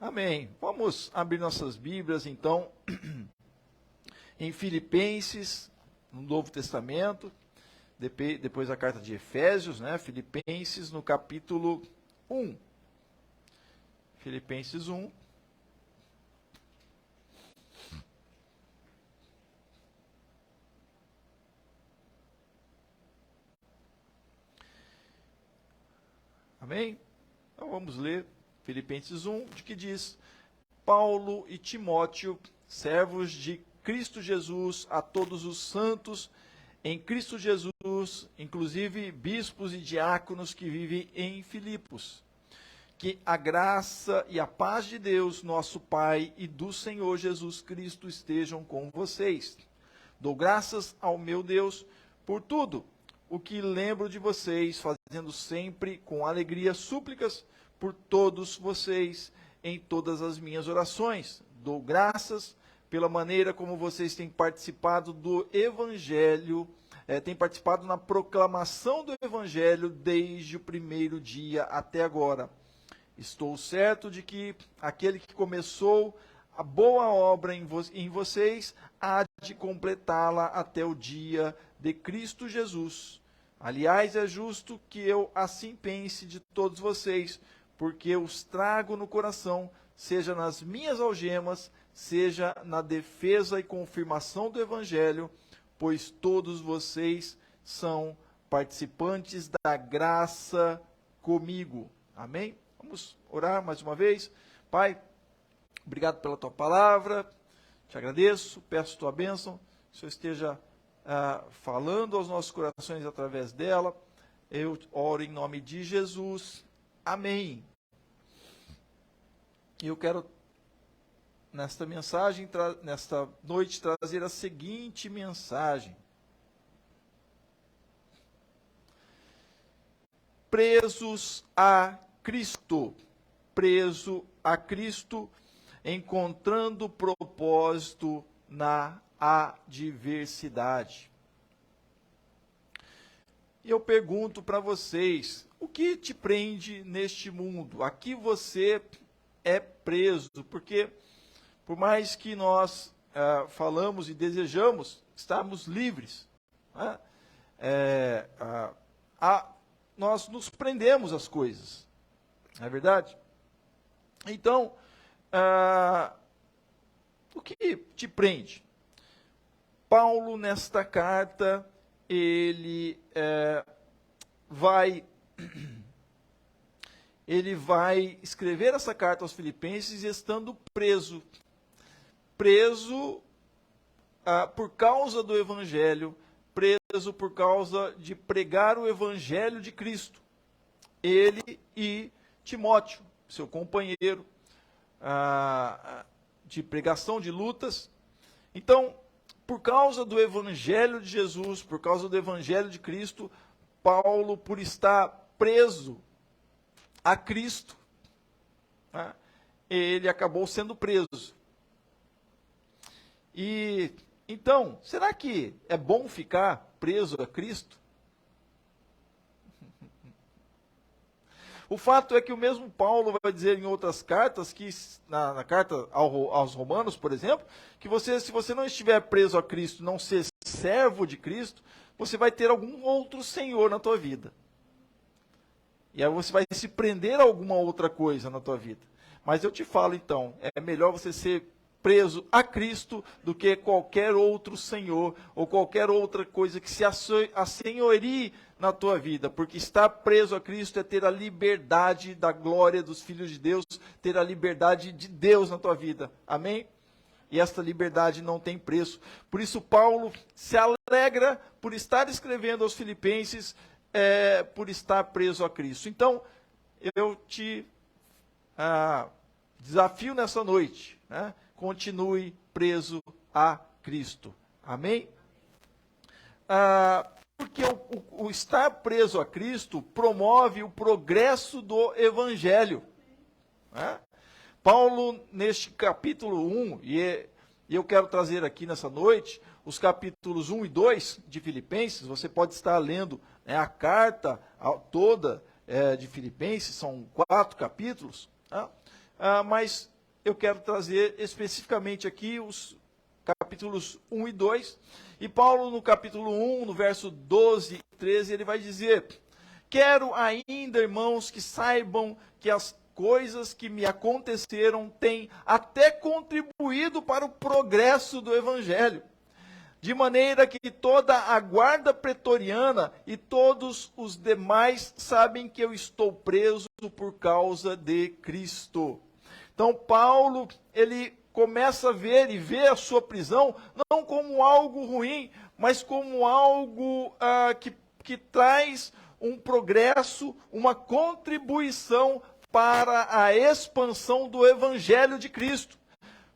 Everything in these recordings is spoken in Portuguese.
Amém. Vamos abrir nossas Bíblias, então, em Filipenses, no Novo Testamento, depois a carta de Efésios, né? Filipenses, no capítulo 1. Filipenses 1. Amém? Então vamos ler Filipenses 1, de que diz: Paulo e Timóteo, servos de Cristo Jesus, a todos os santos em Cristo Jesus, inclusive bispos e diáconos que vivem em Filipos. Que a graça e a paz de Deus, nosso Pai, e do Senhor Jesus Cristo estejam com vocês. Dou graças ao meu Deus por tudo o que lembro de vocês, fazendo sempre com alegria súplicas por todos vocês em todas as minhas orações. Dou graças pela maneira como vocês têm participado do Evangelho, têm participado na proclamação do Evangelho desde o primeiro dia até agora. Estou certo de que aquele que começou a boa obra em vocês há de completá-la até o dia de Cristo Jesus. Aliás, é justo que eu assim pense de todos vocês, porque os trago no coração, seja nas minhas algemas, seja na defesa e confirmação do Evangelho, pois todos vocês são participantes da graça comigo. Amém? Vamos orar mais uma vez. Pai, obrigado pela tua palavra, te agradeço, peço tua bênção, que o Senhor esteja falando aos nossos corações através dela. Eu oro em nome de Jesus. Amém. E eu quero, nesta mensagem, nesta noite, trazer a seguinte mensagem. Presos a Cristo. Preso a Cristo, encontrando propósito na adversidade. E eu pergunto para vocês, o que te prende neste mundo? A que você é preso? Porque, por mais que nós falamos e desejamos estarmos livres, né? Nós nos prendemos às coisas, não é verdade? Então, o que te prende? Paulo, nesta carta, ele vai escrever essa carta aos Filipenses estando preso. Preso por causa do Evangelho, preso por causa de pregar o Evangelho de Cristo. Ele e Timóteo, seu companheiro de pregação de lutas. Então, por causa do Evangelho de Jesus, por causa do Evangelho de Cristo, Paulo, por estar preso a Cristo, né, ele acabou sendo preso. E então, será que é bom ficar preso a Cristo? O fato é que o mesmo Paulo vai dizer em outras cartas, que na carta aos Romanos, por exemplo, que se você não estiver preso a Cristo, não ser servo de Cristo, você vai ter algum outro senhor na tua vida. E aí você vai se prender a alguma outra coisa na tua vida. Mas eu te falo então, é melhor você ser preso a Cristo do que qualquer outro senhor ou qualquer outra coisa que se assenhorie na tua vida, porque estar preso a Cristo é ter a liberdade da glória dos filhos de Deus, ter a liberdade de Deus na tua vida, amém? E esta liberdade não tem preço. Por isso Paulo se alegra por estar escrevendo aos Filipenses, por estar preso a Cristo. Então, eu te desafio nessa noite, né? Continue preso a Cristo. Amém? Porque o estar preso a Cristo promove o progresso do Evangelho. Né? Paulo, neste capítulo 1, e eu quero trazer aqui nessa noite, os capítulos 1 e 2 de Filipenses, você pode estar lendo a carta toda de Filipenses, são 4 capítulos, né? mas eu quero trazer especificamente aqui os capítulos 1 e 2. E Paulo, no capítulo 1, no verso 12 e 13, ele vai dizer: quero ainda, irmãos, que saibam que as coisas que me aconteceram têm até contribuído para o progresso do Evangelho, de maneira que toda a guarda pretoriana e todos os demais sabem que eu estou preso por causa de Cristo. Então, Paulo, ele começa a ver e vê a sua prisão não como algo ruim, mas como algo que traz um progresso, uma contribuição para a expansão do Evangelho de Cristo.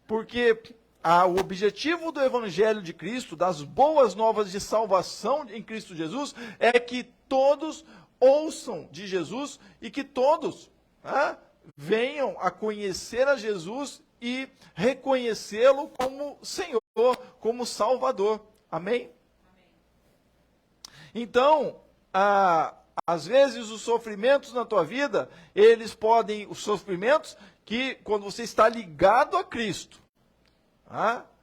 Porque o objetivo do Evangelho de Cristo, das boas novas de salvação em Cristo Jesus, é que todos ouçam de Jesus e que todos venham a conhecer a Jesus e reconhecê-lo como Senhor, como Salvador. Amém? Então, às vezes os sofrimentos na tua vida, os sofrimentos que quando você está ligado a Cristo,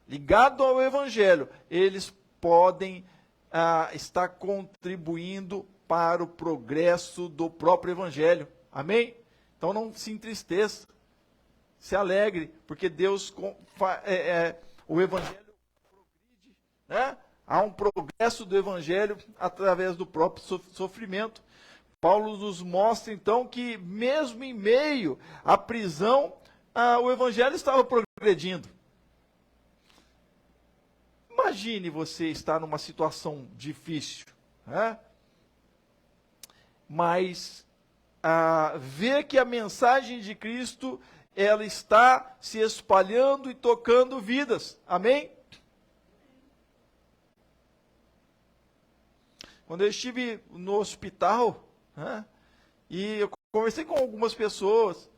ligado ao Evangelho, eles podem estar contribuindo para o progresso do próprio Evangelho. Amém? Então não se entristeça, se alegre, porque Deus, o Evangelho progride, né? Há um progresso do Evangelho através do próprio sofrimento. Paulo nos mostra então que mesmo em meio à prisão, o Evangelho estava progredindo. Imagine você estar numa situação difícil, né? Mas ver que a mensagem de Cristo, ela está se espalhando e tocando vidas. Amém? Quando eu estive no hospital, e eu conversei com algumas pessoas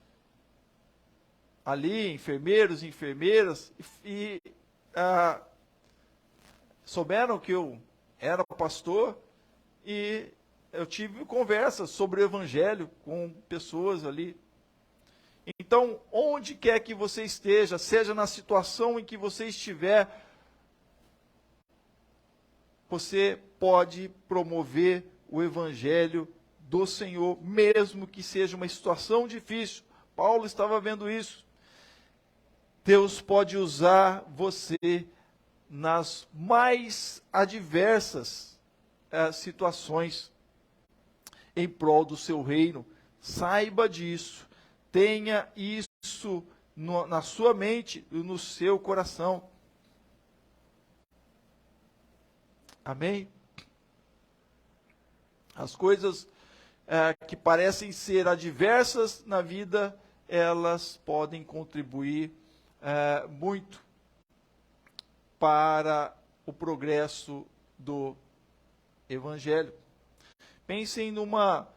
ali, enfermeiros e enfermeiras, e souberam que eu era pastor, e eu tive conversas sobre o Evangelho com pessoas ali. Então, onde quer que você esteja, seja na situação em que você estiver, você pode promover o Evangelho do Senhor, mesmo que seja uma situação difícil. Paulo estava vendo isso. Deus pode usar você nas mais adversas situações em prol do seu reino. Saiba disso. Tenha isso na sua mente e no seu coração. Amém? As coisas que parecem ser adversas na vida, elas podem contribuir muito para o progresso do Evangelho. Pensem numa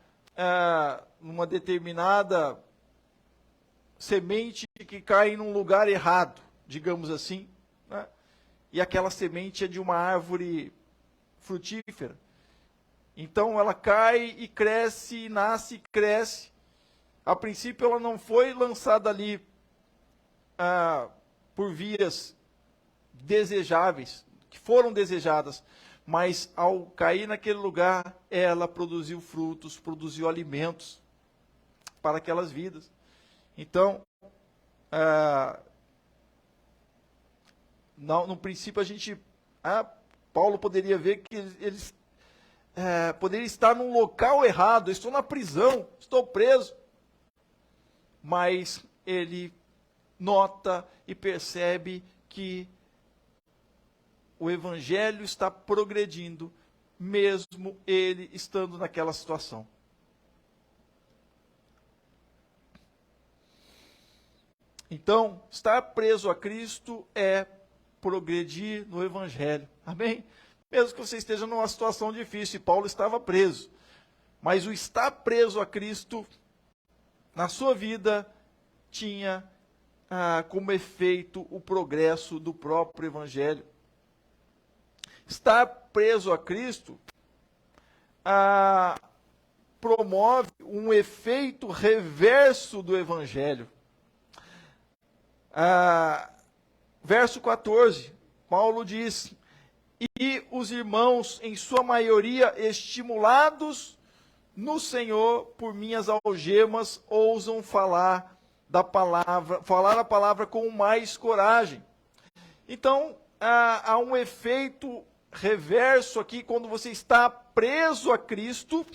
determinada semente que cai num lugar errado, digamos assim, né? E aquela semente é de uma árvore frutífera. Então ela cai e cresce, nasce e cresce. A princípio ela não foi lançada ali por vias desejáveis, que foram desejadas, mas ao cair naquele lugar, ela produziu frutos, produziu alimentos para aquelas vidas. Então, no princípio Paulo poderia ver que eles poderiam estar num local errado, estou na prisão, estou preso. Mas ele nota e percebe que o Evangelho está progredindo, mesmo ele estando naquela situação. Então, estar preso a Cristo é progredir no Evangelho. Amém? Mesmo que você esteja numa situação difícil, e Paulo estava preso. Mas o estar preso a Cristo, na sua vida, tinha como efeito o progresso do próprio Evangelho. Estar preso a Cristo promove um efeito reverso do Evangelho. Verso 14, Paulo diz: e os irmãos, em sua maioria, estimulados no Senhor por minhas algemas, ousam falar a palavra com mais coragem. Então, há um efeito reverso aqui quando você está preso a Cristo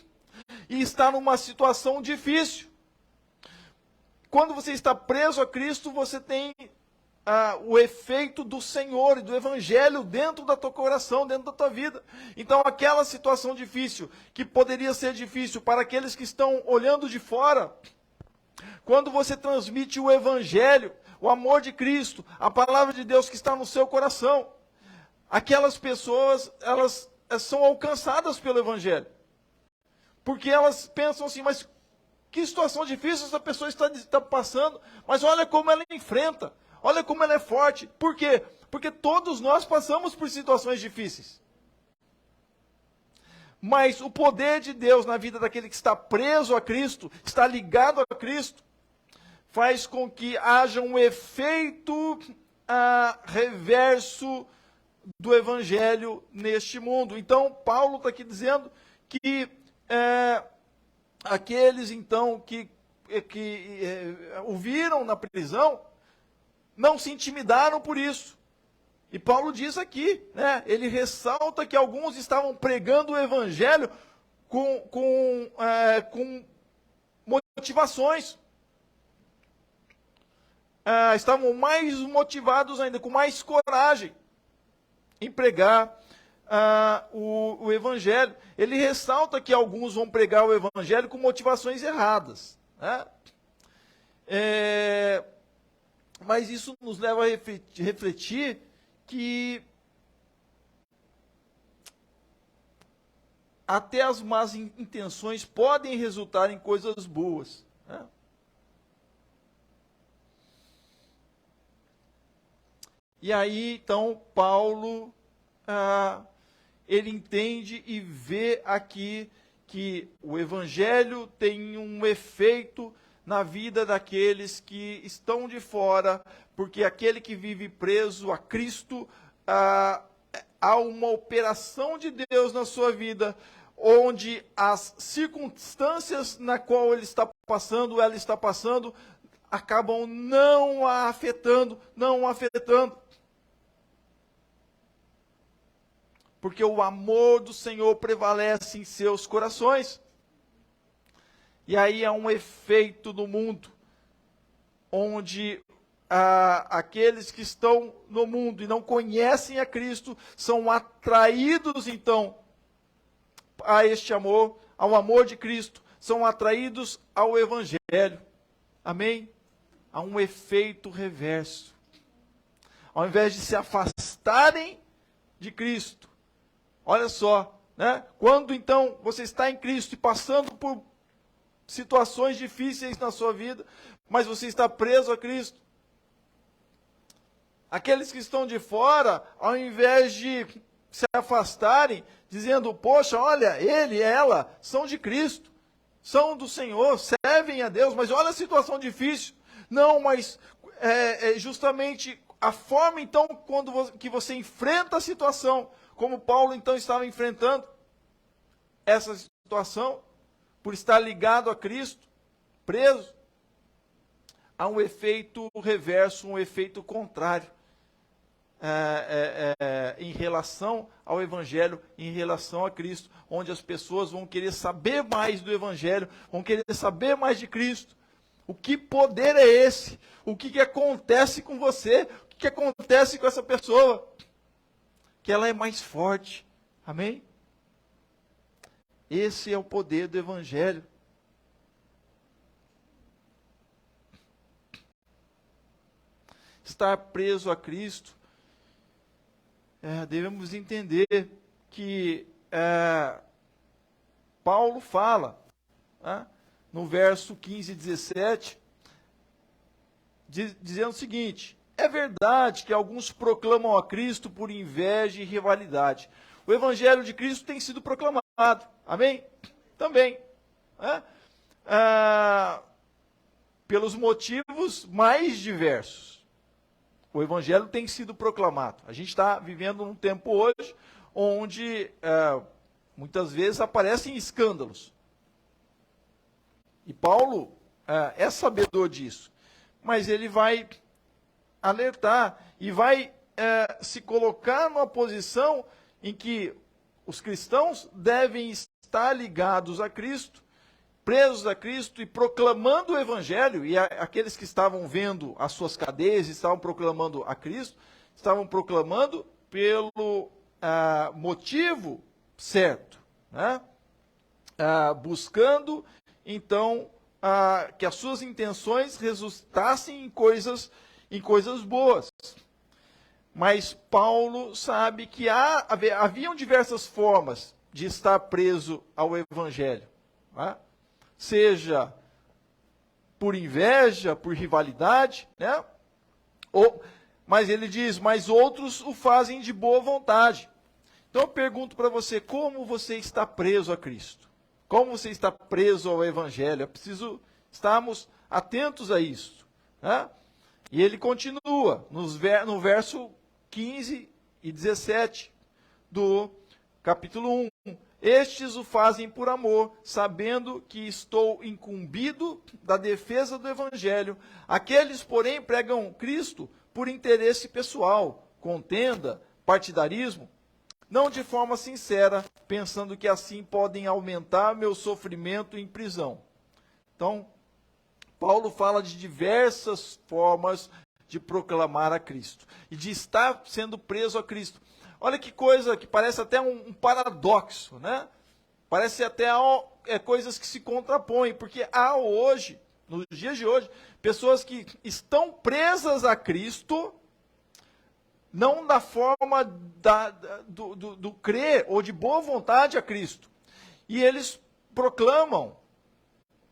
e está numa situação difícil. Quando você está preso a Cristo, você tem o efeito do Senhor e do Evangelho dentro da tua coração, dentro da tua vida. Então, aquela situação difícil, que poderia ser difícil para aqueles que estão olhando de fora, quando você transmite o Evangelho, o amor de Cristo, a palavra de Deus que está no seu coração, aquelas pessoas, elas são alcançadas pelo Evangelho. Porque elas pensam assim, mas que situação difícil essa pessoa está passando, mas olha como ela enfrenta. Olha como ela é forte. Por quê? Porque todos nós passamos por situações difíceis. Mas o poder de Deus na vida daquele que está preso a Cristo, está ligado a Cristo, faz com que haja um efeito reverso do Evangelho neste mundo. Então, Paulo está aqui dizendo que aqueles, então, que o viram na prisão, não se intimidaram por isso. E Paulo diz aqui, né, ele ressalta que alguns estavam pregando o Evangelho com motivações. Estavam mais motivados ainda, com mais coragem em pregar o Evangelho. Ele ressalta que alguns vão pregar o Evangelho com motivações erradas, né? Mas isso nos leva a refletir que até as más intenções podem resultar em coisas boas, né? E aí, então, Paulo, ele entende e vê aqui que o Evangelho tem um efeito na vida daqueles que estão de fora, porque aquele que vive preso a Cristo, há uma operação de Deus na sua vida, onde as circunstâncias na qual ele está passando, ela está passando, acabam não a afetando. Porque o amor do Senhor prevalece em seus corações. E aí há um efeito no mundo, onde aqueles que estão no mundo e não conhecem a Cristo, são atraídos então a este amor, ao amor de Cristo, são atraídos ao Evangelho. Amém? Há um efeito reverso. Ao invés de se afastarem de Cristo, olha só, né? Quando então você está em Cristo e passando por situações difíceis na sua vida, mas você está preso a Cristo, aqueles que estão de fora, ao invés de se afastarem, dizendo, poxa, olha, ele e ela são de Cristo, são do Senhor, servem a Deus, mas olha a situação difícil. Não, mas justamente a forma então que você enfrenta a situação, como Paulo então estava enfrentando essa situação, por estar ligado a Cristo, preso, há um efeito reverso, um efeito contrário em relação ao Evangelho, em relação a Cristo, onde as pessoas vão querer saber mais do Evangelho, vão querer saber mais de Cristo. O que poder é esse? O que acontece com você? O que acontece com essa pessoa? Que ela é mais forte. Amém? Esse é o poder do Evangelho. Estar preso a Cristo, devemos entender que Paulo fala, no verso 15 e 17, dizendo o seguinte: é verdade que alguns proclamam a Cristo por inveja e rivalidade. O Evangelho de Cristo tem sido proclamado. Amém? Também. Pelos motivos mais diversos. o evangelho tem sido proclamado. A gente está vivendo num tempo hoje onde muitas vezes aparecem escândalos. E Paulo é sabedor disso. Mas ele vai alertar e vai se colocar numa posição em que os cristãos devem estar ligados a Cristo, presos a Cristo e proclamando o Evangelho, e aqueles que estavam vendo as suas cadeias, estavam proclamando a Cristo, estavam proclamando pelo motivo certo, né? Buscando, então, que as suas intenções resultassem em coisas boas. Mas Paulo sabe que haviam diversas formas de estar preso ao Evangelho, né? Seja por inveja, por rivalidade, né? Mas ele diz, mas outros o fazem de boa vontade. Então eu pergunto para você, como você está preso a Cristo? Como você está preso ao Evangelho? É preciso estarmos atentos a isso, né? E ele continua no verso 15 e 17 do capítulo 1. Estes o fazem por amor, sabendo que estou incumbido da defesa do Evangelho. Aqueles, porém, pregam Cristo por interesse pessoal, contenda, partidarismo, não de forma sincera, pensando que assim podem aumentar meu sofrimento em prisão. Então, Paulo fala de diversas formas de proclamar a Cristo e de estar sendo preso a Cristo. Olha que coisa que parece até um paradoxo, né? Parece até coisas que se contrapõem, porque há hoje, nos dias de hoje, pessoas que estão presas a Cristo, não da forma do crer ou de boa vontade a Cristo. E eles proclamam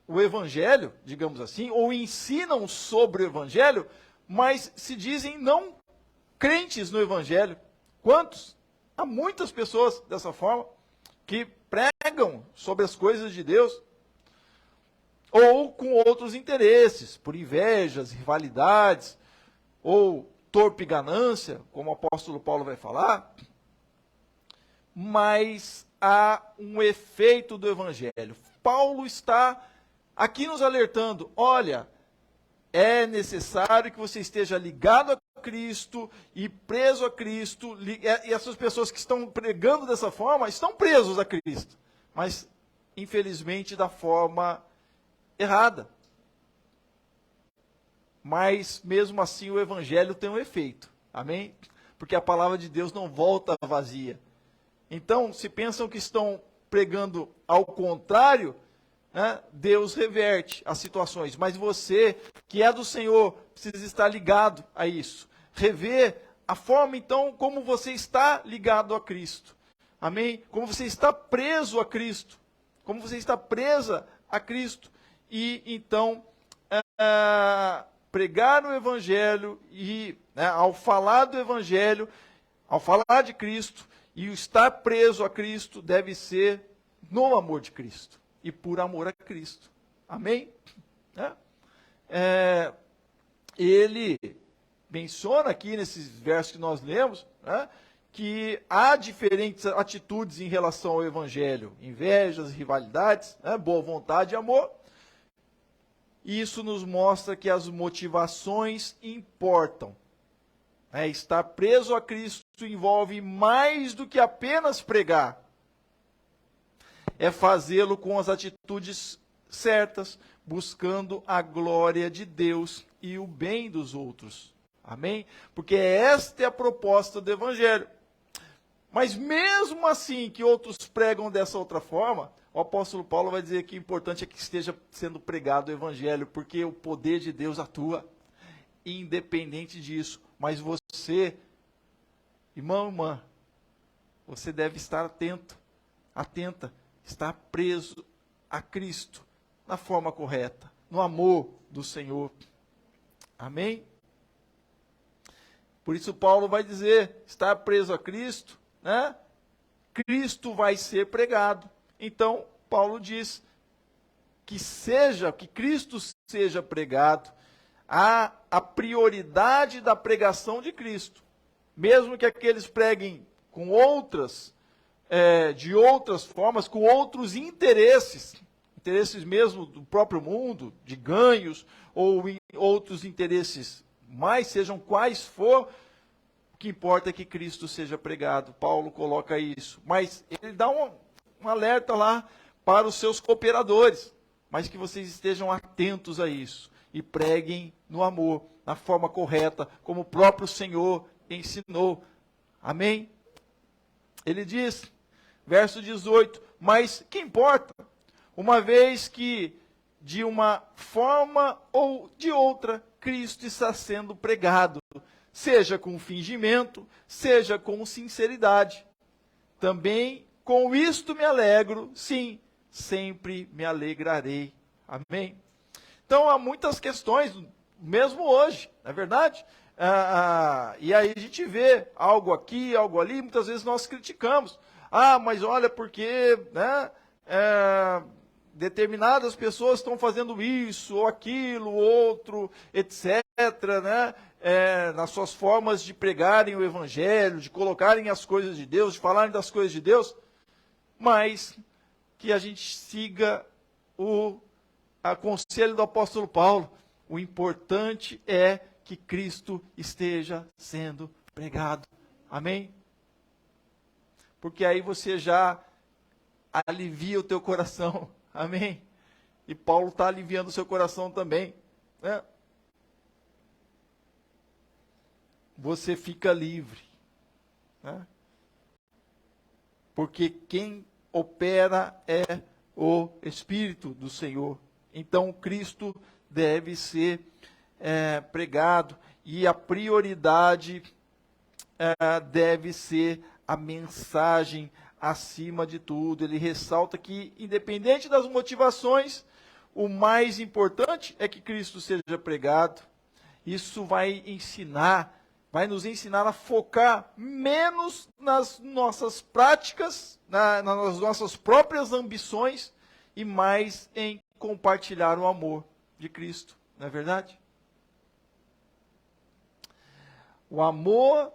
o Evangelho, digamos assim, ou ensinam sobre o Evangelho, mas se dizem não crentes no Evangelho. Quantos? Há muitas pessoas dessa forma, que pregam sobre as coisas de Deus, ou com outros interesses, por invejas, rivalidades, ou torpe ganância, como o apóstolo Paulo vai falar. Mas há um efeito do Evangelho. Paulo está aqui nos alertando, olha, é necessário que você esteja ligado a Cristo e preso a Cristo, e essas pessoas que estão pregando dessa forma, estão presos a Cristo, mas, infelizmente, da forma errada. Mas, mesmo assim, o Evangelho tem um efeito, amém? Porque a palavra de Deus não volta vazia. Então, se pensam que estão pregando ao contrário, né, Deus reverte as situações, mas você, que é do Senhor, precisa estar ligado a isso. Rever a forma, então, como você está ligado a Cristo. Amém? Como você está preso a Cristo. Como você está presa a Cristo. E, então, pregar o Evangelho e, ao falar do Evangelho, ao falar de Cristo, e o estar preso a Cristo deve ser no amor de Cristo. E por amor a Cristo. Amém? Ele menciona aqui nesses versos que nós lemos, que há diferentes atitudes em relação ao Evangelho. Invejas, rivalidades, boa vontade e amor. Isso nos mostra que as motivações importam. Estar preso a Cristo envolve mais do que apenas pregar. É fazê-lo com as atitudes certas, buscando a glória de Deus e o bem dos outros. Amém? Porque esta é a proposta do Evangelho. Mas mesmo assim que outros pregam dessa outra forma, o apóstolo Paulo vai dizer que o importante é que esteja sendo pregado o Evangelho, porque o poder de Deus atua, independente disso. Mas você, irmão, irmã, você deve estar atento, atenta, estar preso a Cristo, na forma correta, no amor do Senhor. Amém? Por isso Paulo vai dizer, estar preso a Cristo, Cristo vai ser pregado. Então, Paulo diz que Cristo seja pregado, há a prioridade da pregação de Cristo. Mesmo que aqueles preguem com outras, de outras formas, com outros interesses mesmo do próprio mundo, de ganhos, ou outros interesses mais, sejam quais for, o que importa é que Cristo seja pregado. Paulo coloca isso. Mas ele dá um alerta lá para os seus cooperadores, mas que vocês estejam atentos a isso e preguem no amor, na forma correta, como o próprio Senhor ensinou. Amém? Ele diz, verso 18, mas que importa? Uma vez que, de uma forma ou de outra, Cristo está sendo pregado, seja com fingimento, seja com sinceridade. Também com isto me alegro, sim, sempre me alegrarei. Amém? Então, há muitas questões, mesmo hoje, não é verdade? E aí a gente vê algo aqui, algo ali, muitas vezes nós criticamos. Mas olha, porque né, determinadas pessoas estão fazendo isso, ou aquilo, outro, etc., né? Nas suas formas de pregarem o Evangelho, de colocarem as coisas de Deus, de falarem das coisas de Deus, mas que a gente siga o conselho do apóstolo Paulo. O importante é que Cristo esteja sendo pregado. Amém? Porque aí você já alivia o teu coração. Amém? E Paulo está aliviando o seu coração também. Né? Você fica livre. Né? Porque quem opera é o Espírito do Senhor. Então, Cristo deve ser pregado. E a prioridade deve ser a mensagem acima de tudo. Ele ressalta que, independente das motivações, o mais importante é que Cristo seja pregado. Isso vai nos ensinar a focar menos nas nossas práticas, nas nossas próprias ambições, e mais em compartilhar o amor de Cristo. Não é verdade? O amor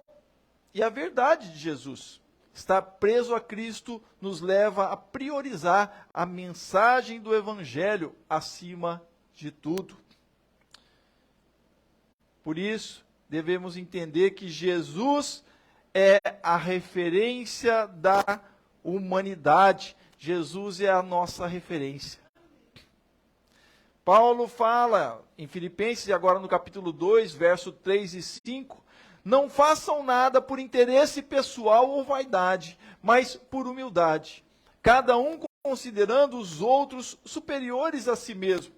e a verdade de Jesus. Estar preso a Cristo nos leva a priorizar a mensagem do Evangelho acima de tudo. Por isso, devemos entender que Jesus é a referência da humanidade. Jesus é a nossa referência. Paulo fala em Filipenses, agora no capítulo 2, verso 3 e 5, não façam nada por interesse pessoal ou vaidade, mas por humildade, cada um considerando os outros superiores a si mesmo,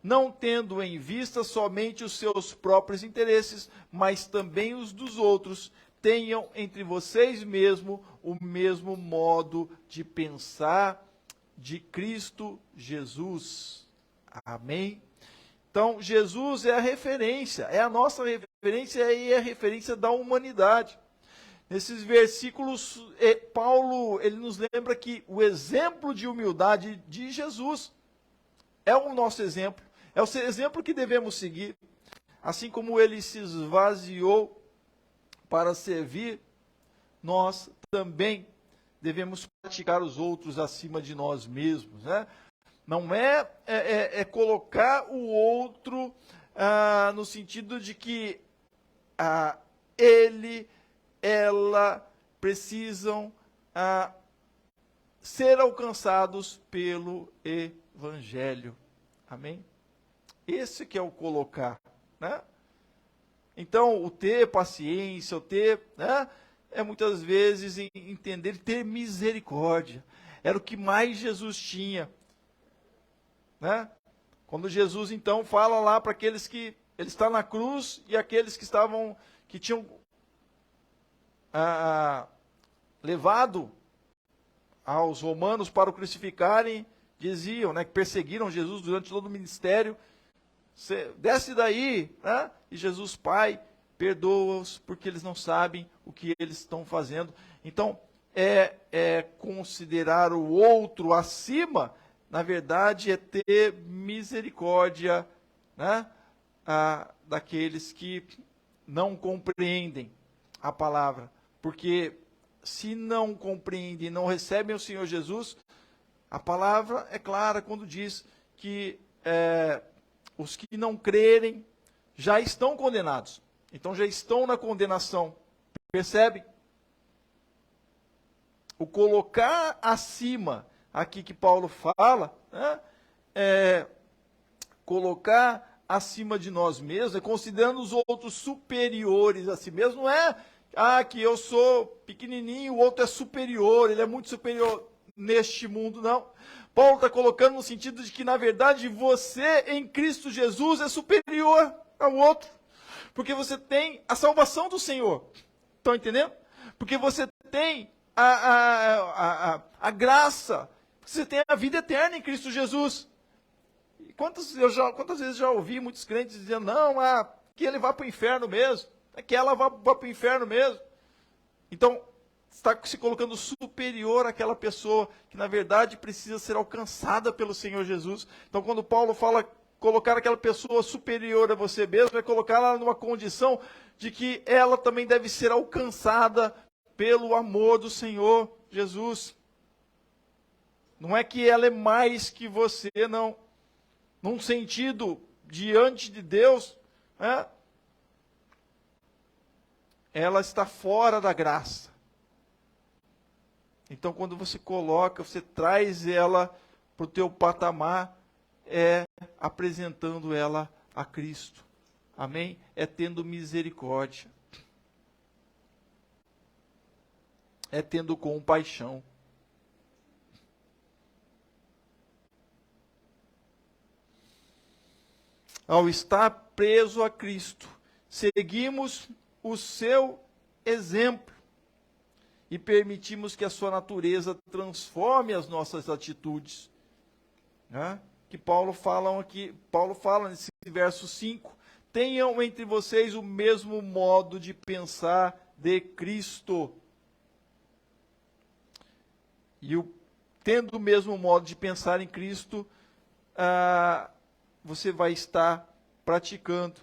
não tendo em vista somente os seus próprios interesses, mas também os dos outros. Tenham entre vocês mesmo o mesmo modo de pensar de Cristo Jesus. Amém? Então, Jesus é a referência, é a nossa referência e é a referência da humanidade. Nesses versículos, Paulo ele nos lembra que o exemplo de humildade de Jesus é o nosso exemplo, é o exemplo que devemos seguir. Assim como ele se esvaziou para servir, nós também devemos praticar os outros acima de nós mesmos, né? Não é colocar o outro no sentido de que ele, ela precisam ser alcançados pelo Evangelho. Amém? Esse que é o colocar, né? Então, o ter paciência, o ter, né, é muitas vezes entender, ter misericórdia. Era o que mais Jesus tinha. Né? Quando Jesus então fala lá para aqueles que ele está na cruz e aqueles que tinham levado aos romanos para o crucificarem, diziam, né, que perseguiram Jesus durante todo o ministério, desce daí, né? E Jesus, Pai, perdoa-os porque eles não sabem o que eles estão fazendo. Então, considerar o outro acima, na verdade, é ter misericórdia, né? daqueles que não compreendem a palavra. Porque se não compreendem, não recebem o Senhor Jesus, a palavra é clara quando diz que os que não crerem já estão condenados. Então já estão na condenação. Percebe? O colocar acima, aqui que Paulo fala, né, colocar acima de nós mesmos, é considerando os outros superiores a si mesmo. Não é que eu sou pequenininho, o outro é superior, ele é muito superior neste mundo, não. Paulo está colocando no sentido de que, na verdade, você em Cristo Jesus é superior ao outro. Porque você tem a salvação do Senhor. Estão entendendo? Porque você tem a graça. Você tem a vida eterna em Cristo Jesus. E quantas vezes já ouvi muitos crentes dizendo, não, que ele vá para o inferno mesmo. Que ela vá para o inferno mesmo. Então, está se colocando superior àquela pessoa que, na verdade, precisa ser alcançada pelo Senhor Jesus. Então, quando Paulo fala colocar aquela pessoa superior a você mesmo, é colocar ela numa condição de que ela também deve ser alcançada pelo amor do Senhor Jesus. Não é que ela é mais que você, não. Num sentido, diante de Deus, ela está fora da graça. Então, quando você coloca, você traz ela para o teu patamar, apresentando ela a Cristo. Amém? É tendo misericórdia. É tendo compaixão. Ao estar preso a Cristo, seguimos o seu exemplo e permitimos que a sua natureza transforme as nossas atitudes. Que Paulo fala nesse verso 5, tenham entre vocês o mesmo modo de pensar de Cristo. E tendo o mesmo modo de pensar em Cristo, você vai estar praticando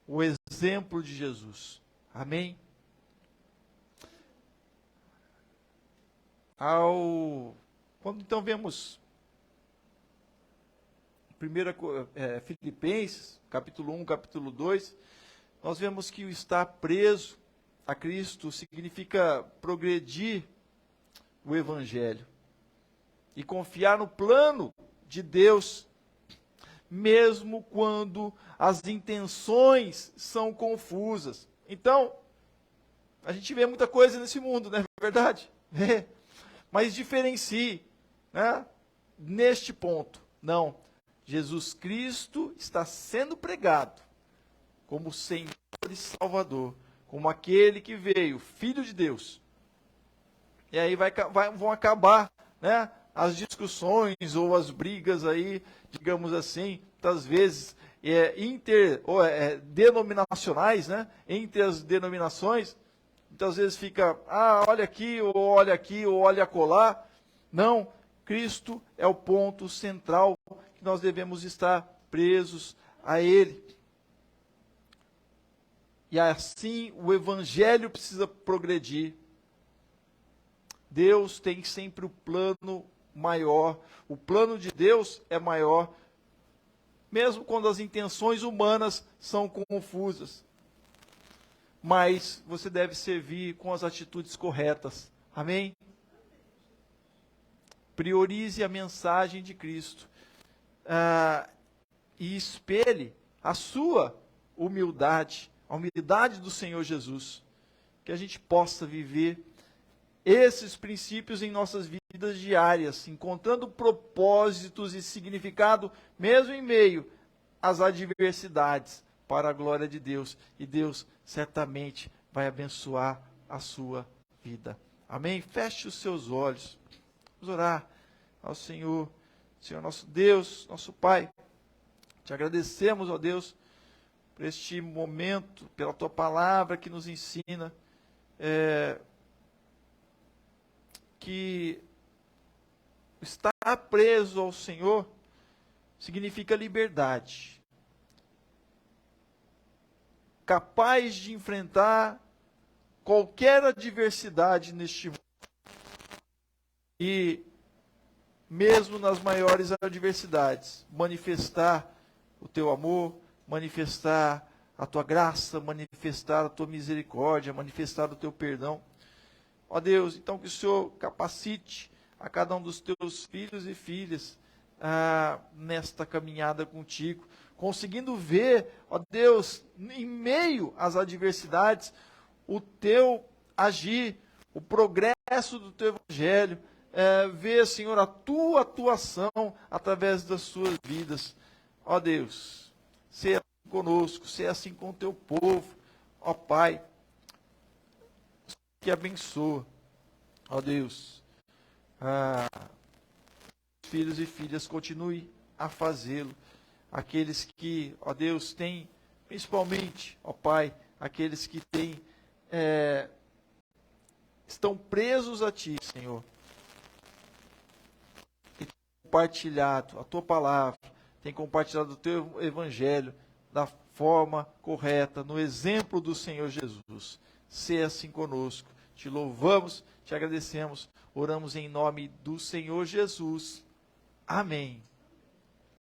o exemplo de Jesus. Amém? Quando então vemos Filipenses, capítulo 1, capítulo 2, nós vemos que o estar preso a Cristo significa progredir o Evangelho e confiar no plano de Deus, mesmo quando as intenções são confusas. Então, a gente vê muita coisa nesse mundo, não é verdade? Mas diferencie, neste ponto. Não, Jesus Cristo está sendo pregado como Senhor e Salvador, como aquele que veio, Filho de Deus. E aí vão acabar, as discussões ou as brigas aí, digamos assim, muitas vezes denominacionais, entre as denominações. Muitas vezes fica, olha aqui, ou olha acolá. Não, Cristo é o ponto central que nós devemos estar presos a Ele. E assim o Evangelho precisa progredir. Deus tem sempre o plano maior. O plano de Deus é maior, mesmo quando as intenções humanas são confusas. Mas você deve servir com as atitudes corretas. Amém? Priorize a mensagem de Cristo. E espelhe a sua humildade, a humildade do Senhor Jesus. Que a gente possa viver esses princípios em nossas vidas diárias, encontrando propósitos e significado, mesmo em meio às adversidades, para a glória de Deus. E Deus certamente vai abençoar a sua vida. Amém? Feche os seus olhos. Vamos orar ao Senhor. Senhor nosso Deus, nosso Pai, te agradecemos, ó Deus, por este momento, pela Tua palavra que nos ensina que estar preso ao Senhor significa liberdade. capaz de enfrentar qualquer adversidade neste mundo. E mesmo nas maiores adversidades, manifestar o teu amor, manifestar a tua graça, manifestar a tua misericórdia, manifestar o teu perdão. Ó Deus, então que o Senhor capacite a cada um dos teus filhos e filhas nesta caminhada contigo, conseguindo ver, ó Deus, em meio às adversidades, o teu agir, o progresso do teu evangelho, ver, Senhor, a tua atuação através das suas vidas. Ó Deus, seja assim conosco, seja assim com o teu povo, ó Pai, que abençoa, ó Deus, filhos e filhas, continue a fazê-lo. Aqueles que, ó Deus, têm, principalmente, ó Pai, aqueles que têm, estão presos a Ti, Senhor, e têm compartilhado a Tua palavra, têm compartilhado o Teu Evangelho da forma correta, no exemplo do Senhor Jesus. Seja assim conosco. Te louvamos, te agradecemos, oramos em nome do Senhor Jesus. Amém.